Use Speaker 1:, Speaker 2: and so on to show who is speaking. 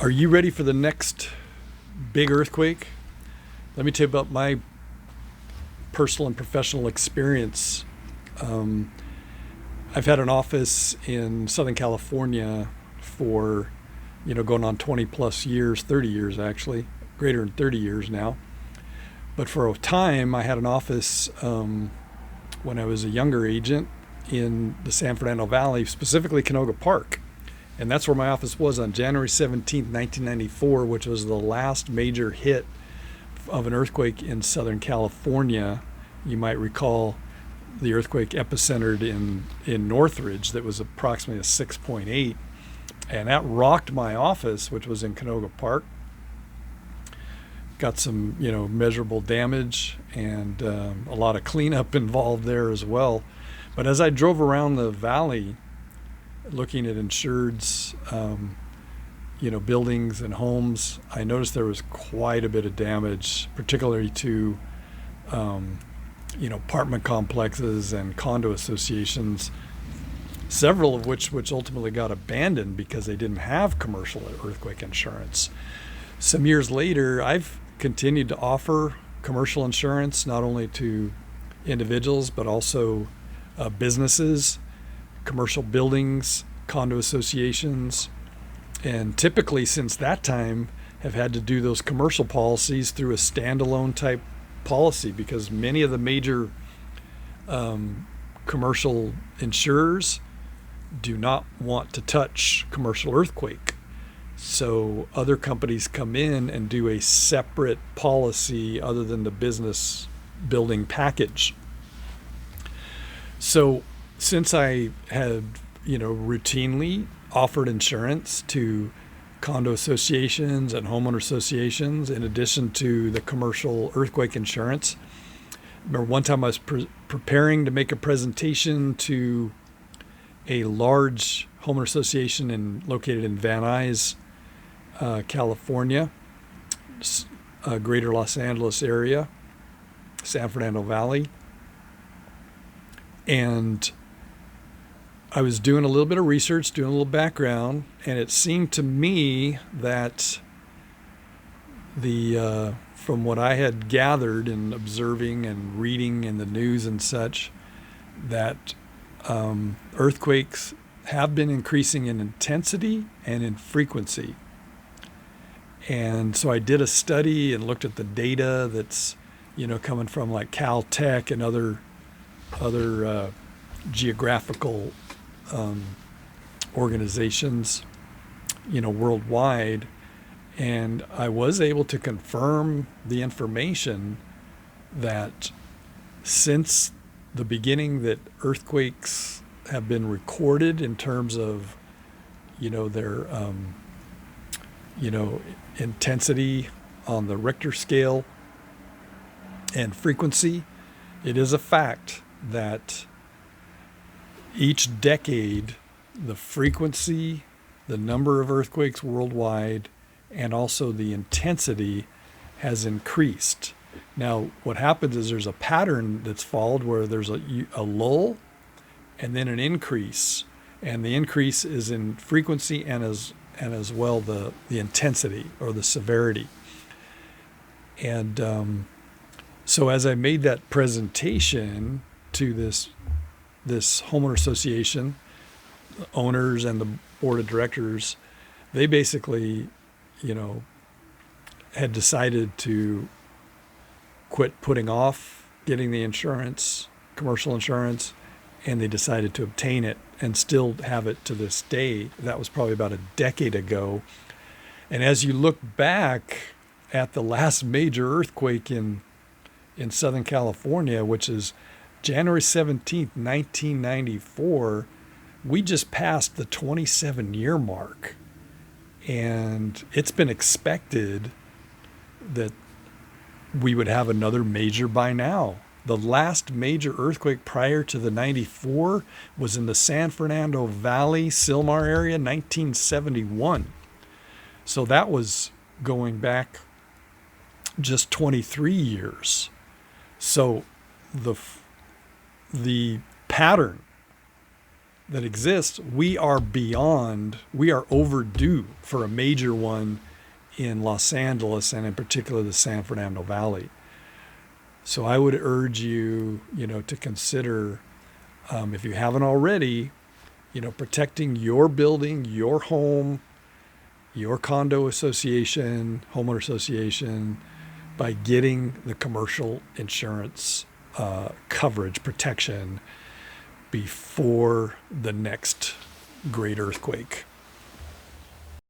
Speaker 1: Are you ready for the next big earthquake? Let me tell you about my personal and professional experience. Um, I've had an office in Southern California for, going on 20 plus years, 30 years actually, greater than 30 years now. But for a time, I had an office when I was a younger agent in the San Fernando Valley, specifically Canoga Park. And that's where my office was on January 17th, 1994, which was the last major hit of an earthquake in Southern California. You might recall the earthquake epicentered in Northridge that was approximately a 6.8. And that rocked my office, which was in Canoga Park. Got some, measurable damage and a lot of cleanup involved there as well. But as I drove around the valley, looking at insureds, buildings and homes, I noticed there was quite a bit of damage, particularly to, apartment complexes and condo associations, several of which ultimately got abandoned because they didn't have commercial earthquake insurance. Some years later, I've continued to offer commercial insurance not only to individuals but also businesses, commercial buildings, condo associations, and typically since that time have had to do those commercial policies through a standalone type policy because many of the major commercial insurers do not want to touch commercial earthquake. So other companies come in and do a separate policy other than the business building package. So since I had, routinely offered insurance to condo associations and homeowner associations in addition to the commercial earthquake insurance, I remember one time I was preparing to make a presentation to a large homeowner association located in Van Nuys, California, greater Los Angeles area, San Fernando Valley. And I was doing a little bit of research, doing a little background, and it seemed to me that from what I had gathered and observing and reading in the news and such, that earthquakes have been increasing in intensity and in frequency. And so I did a study and looked at the data that's, coming from like Caltech and other geographical organizations, worldwide. And I was able to confirm the information that since the beginning that earthquakes have been recorded in terms of, their, intensity on the Richter scale and frequency, it is a fact that each decade, the frequency, the number of earthquakes worldwide, and also the intensity has increased. Now, what happens is there's a pattern that's followed where there's a lull and then an increase. And the increase is in frequency and as well the intensity or the severity. And so as I made that presentation to this homeowner association, owners and the board of directors, they basically, had decided to quit putting off getting the insurance, commercial insurance, and they decided to obtain it and still have it to this day. That was probably about a decade ago. And as you look back at the last major earthquake in Southern California, which is January 17th, 1994, we just passed the 27-year mark. And it's been expected that we would have another major by now. The last major earthquake prior to the 94 was in the San Fernando Valley, Sylmar area, 1971. So that was going back just 23 years. So the pattern that exists, we are overdue for a major one in Los Angeles and in particular the San Fernando Valley. So I would urge you, to consider, if you haven't already, protecting your building, your home, your condo association, homeowner association, by getting the commercial insurance coverage protection before the next great earthquake.